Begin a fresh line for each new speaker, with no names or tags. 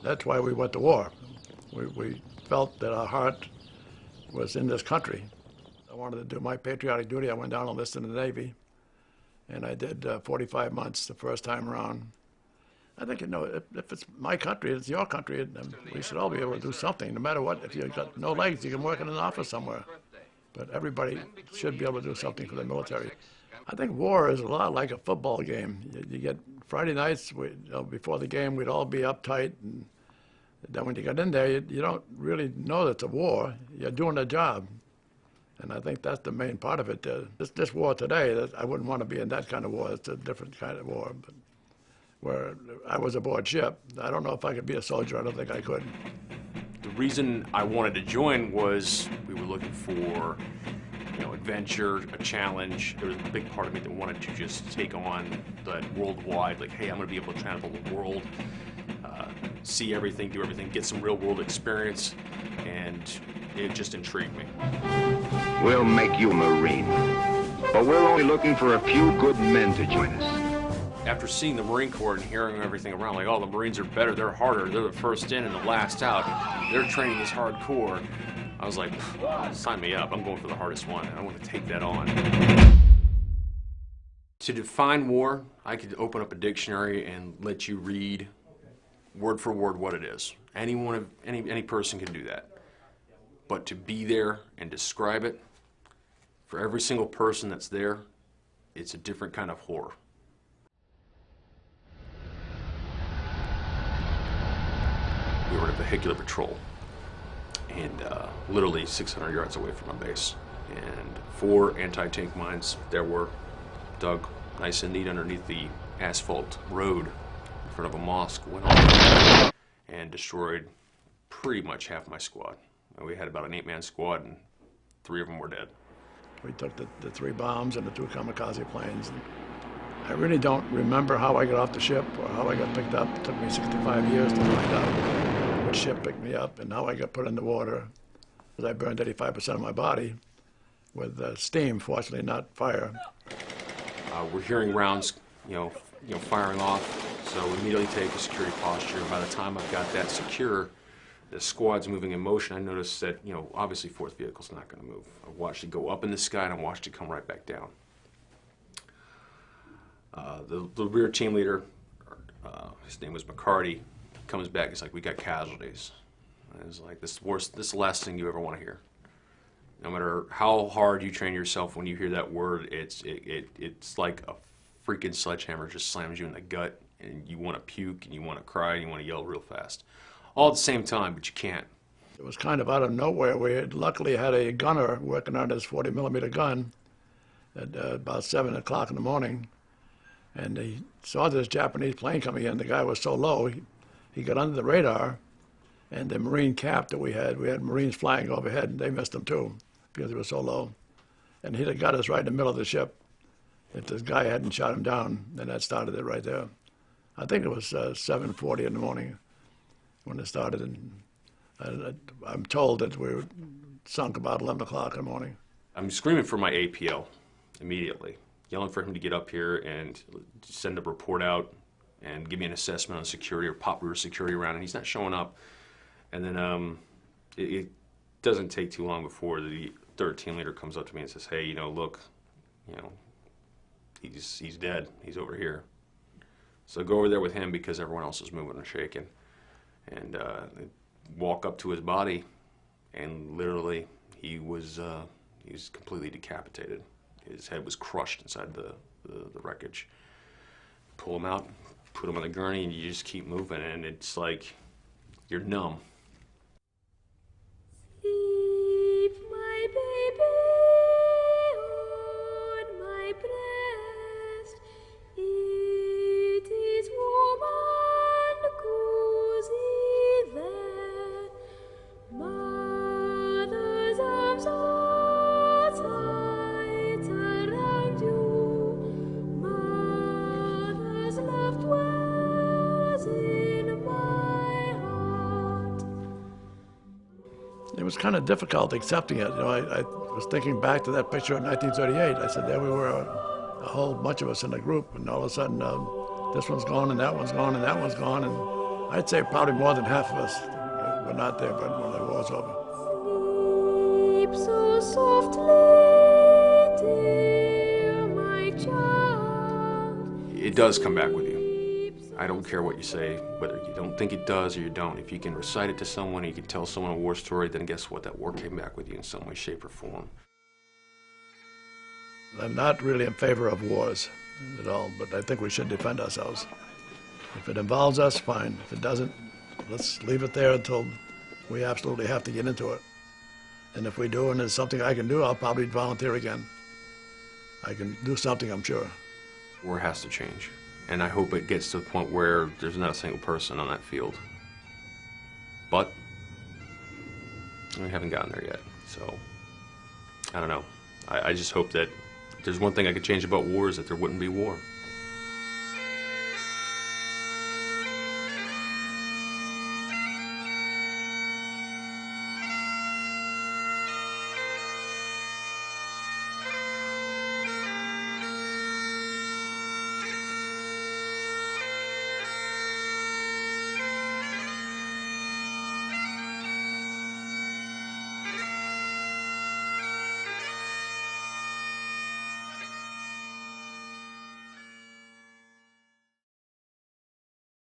That's why we went to war. We felt that our heart was in this country. I wanted to do my patriotic duty. I went down and enlisted in the Navy, and I did 45 months the first time around. I think, if it's my country, it's your country, and we should all be able to do something, no matter what. If you've got no legs, you can work in an office somewhere. But everybody should be able to do something for the military. I think war is a lot like a football game. You get Friday nights, before the game, we'd all be uptight, and then when you get in there, you don't really know that it's a war. You're doing a job. And I think that's the main part of it. This war today, I wouldn't want to be in that kind of war. It's a different kind of war. But where I was aboard ship, I don't know if I could be a soldier. I don't think I could.
The reason I wanted to join was we were looking for, adventure, a challenge. There was a big part of me that wanted to just take on that worldwide, like, hey, I'm going to be able to travel the world, see everything, do everything, get some real world experience, and it just intrigued me.
We'll make you a Marine, but we're only looking for a few good men to join us.
After seeing the Marine Corps and hearing everything around, like, oh, the Marines are better, they're harder, they're the first in and the last out, their training is hardcore, I was like, sign me up, I'm going for the hardest one, and I want to take that on. To define war, I could open up a dictionary and let you read word for word what it is. Any person can do that. But to be there and describe it, for every single person that's there, it's a different kind of horror. We were at a vehicular patrol, and literally 600 yards away from my base. And 4 anti-tank mines that were dug nice and neat underneath the asphalt road in front of a mosque went off and destroyed pretty much half my squad. We had about an 8-man squad, and 3 of them were dead.
We took the 3 bombs and the 2 kamikaze planes. And I really don't remember how I got off the ship or how I got picked up. It took me 65 years to find out which ship picked me up and how I got put in the water. I burned 85% of my body with steam, fortunately not fire.
We're hearing rounds, firing off, so we immediately take a security posture. And by the time I've got that secure, the squad's moving in motion. I noticed that, obviously 4th vehicle's not going to move. I watched it go up in the sky, and I watched it come right back down. The rear team leader, his name was McCarty, comes back. He's like, "We got casualties." And I was like, "This is the last thing you ever want to hear. No matter how hard you train yourself, when you hear that word, it's like a freaking sledgehammer just slams you in the gut, and you want to puke, and you want to cry, and you want to yell real fast, all at the same time, but you can't."
It was kind of out of nowhere. We had luckily had a gunner working on his 40-millimeter gun at about 7 o'clock in the morning, and he saw this Japanese plane coming in. The guy was so low, he got under the radar, and the Marine cap that we had Marines flying overhead, and they missed him too because he was so low. And he'd have got us right in the middle of the ship if this guy hadn't shot him down, and that started it right there. I think it was 7:40 in the morning when it started, and I'm told that we were sunk about 11 o'clock in the morning.
I'm screaming for my APL immediately, yelling for him to get up here and send a report out and give me an assessment on security or pop rear security around, and he's not showing up. And then it doesn't take too long before the 3rd team leader comes up to me and says, "Hey, look, he's dead. He's over here." So I go over there with him because everyone else is moving and shaking, and walk up to his body, and literally he was completely decapitated. His head was crushed inside the wreckage. Pull him out, put him on the gurney, and you just keep moving, and it's like you're numb.
Sleep, my baby, on my breast. It is warm and cozy there. Mother's arms are tight around you. Mother's love dwells in my heart.
It was kind of difficult accepting it. I was thinking back to that picture in 1938. I said, there we were, a whole bunch of us in a group, and all of a sudden, this one's gone, and that one's gone, and that one's gone, and I'd say probably more than half of us were not there, but when the war's over.
Sleep so softly, dear my child.
It does come back with you. I don't care what you say, whether you don't think it does or you don't. If you can recite it to someone, you can tell someone a war story, then guess what? That war came back with you in some way, shape, or form.
I'm not really in favor of wars at all, but I think we should defend ourselves. If it involves us, fine. If it doesn't, let's leave it there until we absolutely have to get into it. And if we do and there's something I can do, I'll probably volunteer again. I can do something, I'm sure.
War has to change. And I hope it gets to the point where there's not a single person on that field. But we haven't gotten there yet. So, I don't know. I just hope that if there's one thing I could change about war is that there wouldn't be war.